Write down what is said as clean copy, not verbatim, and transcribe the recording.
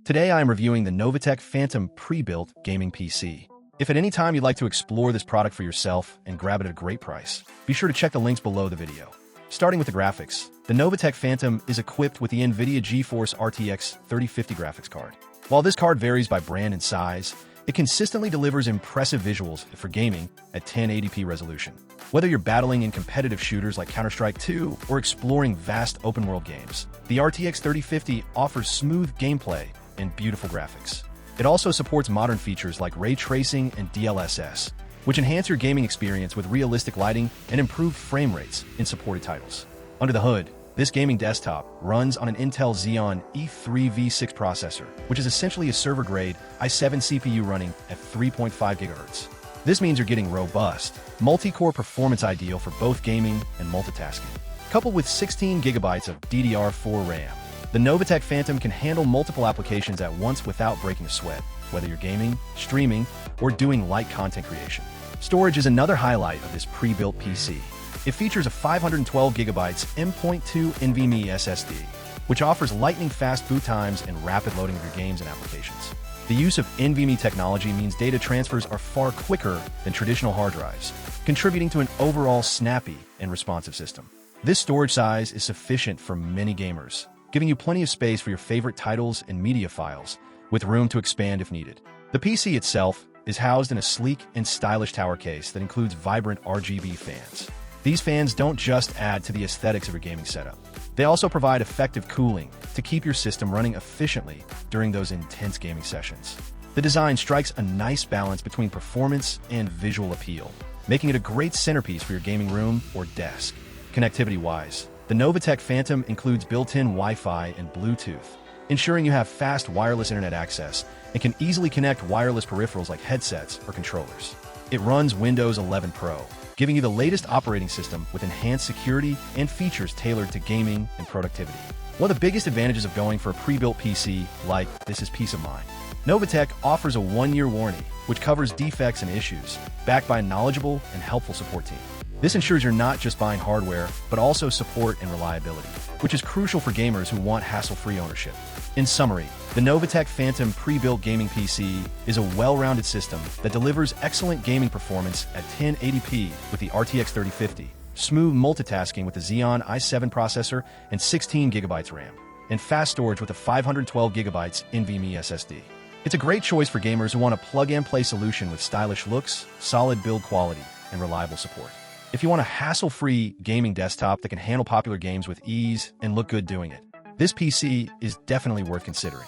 Today I am reviewing the NOVATECH Phantom Prebuilt Gaming PC. If at any time you'd like to explore this product for yourself and grab it at a great price, be sure to check the links below the video. Starting with the graphics, the NOVATECH Phantom is equipped with the NVIDIA GeForce RTX 3050 graphics card. While this card varies by brand and size, it consistently delivers impressive visuals for gaming at 1080p resolution. Whether you're battling in competitive shooters like Counter-Strike 2 or exploring vast open-world games, the RTX 3050 offers smooth gameplay and beautiful graphics. It also supports modern features like ray tracing and DLSS, which enhance your gaming experience with realistic lighting and improved frame rates in supported titles. Under the hood, this gaming desktop runs on an Intel Xeon E3 v6 processor, which is essentially a server-grade i7 CPU running at 3.5 GHz. This means you're getting robust, multi-core performance ideal for both gaming and multitasking. Coupled with 16 GB of DDR4 RAM, the NOVATECH Phantom can handle multiple applications at once without breaking a sweat, whether you're gaming, streaming, or doing light content creation. Storage is another highlight of this pre-built PC. It features a 512 GB M.2 NVMe SSD, which offers lightning-fast boot times and rapid loading of your games and applications. The use of NVMe technology means data transfers are far quicker than traditional hard drives, contributing to an overall snappy and responsive system. This storage size is sufficient for many gamers, giving you plenty of space for your favorite titles and media files, with room to expand if needed. The PC itself is housed in a sleek and stylish tower case that includes vibrant RGB fans. These fans don't just add to the aesthetics of your gaming setup. They also provide effective cooling to keep your system running efficiently during those intense gaming sessions. The design strikes a nice balance between performance and visual appeal, making it a great centerpiece for your gaming room or desk. Connectivity-wise, the NOVATECH Phantom includes built-in Wi-Fi and Bluetooth, ensuring you have fast wireless internet access and can easily connect wireless peripherals like headsets or controllers. It runs Windows 11 Pro, giving you the latest operating system with enhanced security and features tailored to gaming and productivity. One of the biggest advantages of going for a pre-built PC like this is peace of mind. NOVATECH offers a 1-year warranty, which covers defects and issues, backed by a knowledgeable and helpful support team. This ensures you're not just buying hardware, but also support and reliability, which is crucial for gamers who want hassle-free ownership. In summary, the NOVATECH Phantom pre-built gaming PC is a well-rounded system that delivers excellent gaming performance at 1080p with the RTX 3050, smooth multitasking with the Xeon i7 processor and 16 GB RAM, and fast storage with a 512 GB NVMe SSD. It's a great choice for gamers who want a plug-and-play solution with stylish looks, solid build quality, and reliable support. If you want a hassle-free gaming desktop that can handle popular games with ease and look good doing it, this PC is definitely worth considering.